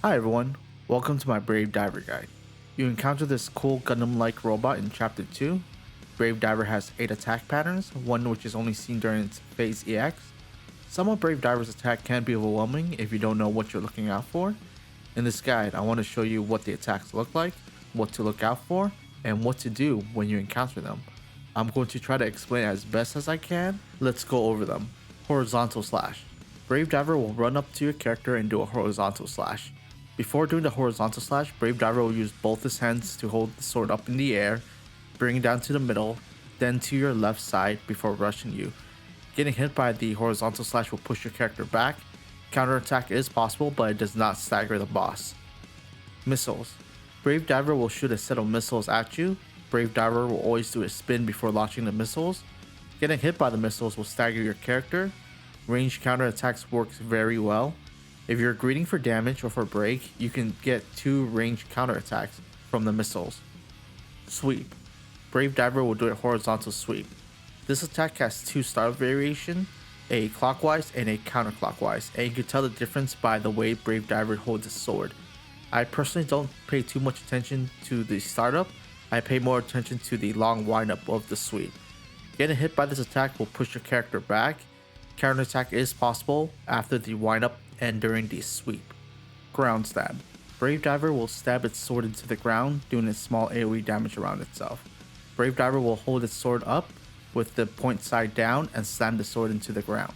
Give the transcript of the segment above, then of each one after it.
Hi everyone, welcome to my Brave Diver guide. You encounter this cool Gundam-like robot in Chapter 2. Brave Diver has 8 attack patterns, one which is only seen during its Phase EX. Some of Brave Diver's attack can be overwhelming if you don't know what you're looking out for. In this guide, I want to show you what the attacks look like, what to look out for, and what to do when you encounter them. I'm going to try to explain as best as I can. Let's go over them. Horizontal Slash. Brave Diver will run up to your character and do a horizontal slash. Before doing the horizontal slash, Brave Diver will use both his hands to hold the sword up in the air, bring it down to the middle, then to your left side before rushing you. Getting hit by the horizontal slash will push your character back. Counterattack is possible, but it does not stagger the boss. Missiles. Brave Diver will shoot a set of missiles at you. Brave Diver will always do a spin before launching the missiles. Getting hit by the missiles will stagger your character. Range counterattacks works very well. If you're greeting for damage or for break, you can get 2 ranged counterattacks from the missiles. Sweep. Brave Diver will do a horizontal sweep. This attack has 2 style variation, a clockwise and a counterclockwise, and you can tell the difference by the way Brave Diver holds his sword. I personally don't pay too much attention to the startup, I pay more attention to the long windup of the sweep. Getting hit by this attack will push your character back. Counterattack is possible after the windup and during the sweep. Ground Stab. Brave Diver will stab its sword into the ground, doing a small AoE damage around itself. Brave Diver will hold its sword up with the point side down and slam the sword into the ground.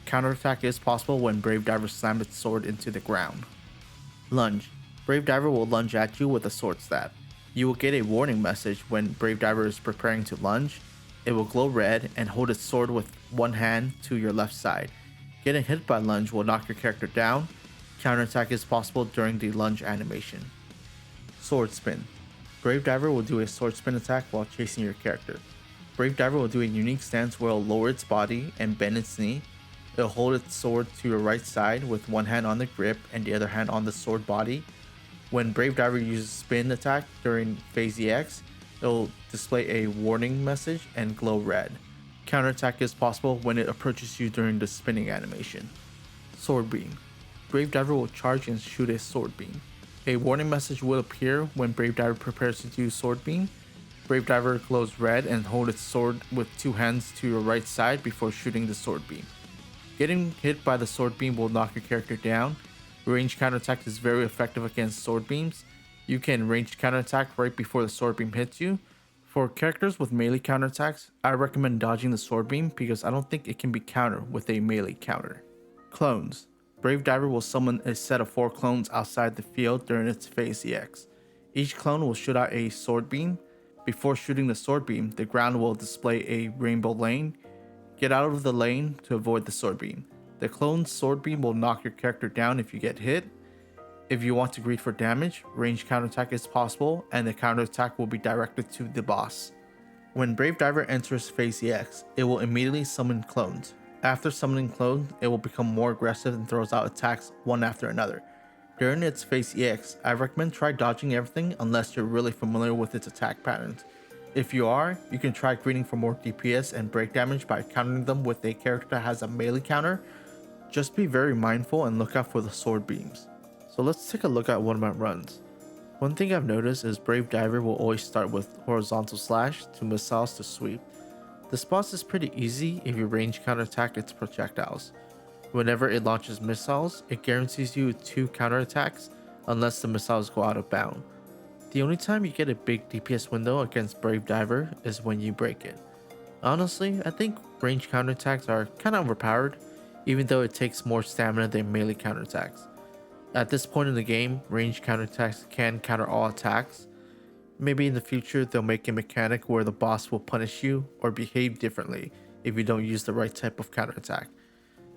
Counterattack is possible when Brave Diver slams its sword into the ground. Lunge. Brave Diver will lunge at you with a sword stab. You will get a warning message when Brave Diver is preparing to lunge. It will glow red and hold its sword with one hand to your left side. Getting hit by lunge will knock your character down. Counterattack is possible during the lunge animation. Sword Spin. Brave Diver will do a sword spin attack while chasing your character. Brave Diver will do a unique stance where it will lower its body and bend its knee. It will hold its sword to your right side with one hand on the grip and the other hand on the sword body. When Brave Diver uses spin attack during Phase EX, it will display a warning message and glow red. Counterattack is possible when it approaches you during the spinning animation. Sword Beam. Brave Diver will charge and shoot a sword beam. A warning message will appear when Brave Diver prepares to do sword beam. Brave Diver glows red and holds its sword with 2 hands to your right side before shooting the sword beam. Getting hit by the sword beam will knock your character down. Range counterattack is very effective against sword beams. You can range counterattack right before the sword beam hits you. For characters with melee counterattacks, I recommend dodging the sword beam because I don't think it can be countered with a melee counter. Clones. Brave Diver will summon a set of 4 clones outside the field during its Phase EX. Each clone will shoot out a sword beam. Before shooting the sword beam, the ground will display a rainbow lane. Get out of the lane to avoid the sword beam. The clone's sword beam will knock your character down if you get hit. If you want to greet for damage, range counterattack is possible, and the counterattack will be directed to the boss. When Brave Diver enters Phase EX, it will immediately summon clones. After summoning clones, it will become more aggressive and throws out attacks one after another. During its Phase EX, I recommend try dodging everything unless you're really familiar with its attack patterns. If you are, you can try greeting for more DPS and break damage by countering them with a character that has a melee counter. Just be very mindful and look out for the sword beams. So let's take a look at one of my runs. One thing I've noticed is Brave Diver will always start with horizontal slash to missiles to sweep. This boss is pretty easy if you range counterattack its projectiles. Whenever it launches missiles, it guarantees you 2 counterattacks unless the missiles go out of bound. The only time you get a big DPS window against Brave Diver is when you break it. Honestly, I think range counterattacks are kinda overpowered, even though it takes more stamina than melee counterattacks. At this point in the game, range counterattacks can counter all attacks. Maybe in the future they'll make a mechanic where the boss will punish you or behave differently if you don't use the right type of counterattack.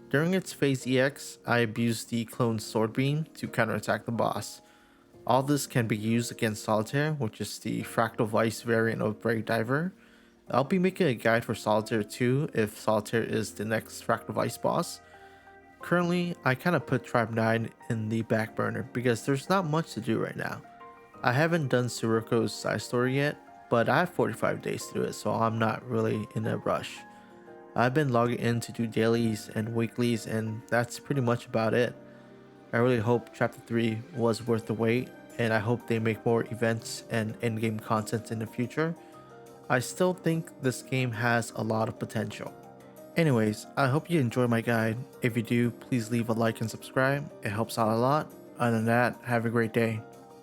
During its Phase EX, I abused the clone sword beam to counterattack the boss. All this can be used against Solitaire, which is the Fractal Vice variant of Brave Diver. I'll be making a guide for Solitaire too if Solitaire is the next Fractal Vice boss. Currently, I kinda put Tribe 9 in the back burner because there's not much to do right now. I haven't done S.H.A.R.K's side story yet, but I have 45 days to do it, so I'm not really in a rush. I've been logging in to do dailies and weeklies, and that's pretty much about it. I really hope Chapter 3 was worth the wait, and I hope they make more events and in-game content in the future. I still think this game has a lot of potential. Anyways, I hope you enjoy my guide. If you do, please leave a like and subscribe. It helps out a lot. Other than that, have a great day.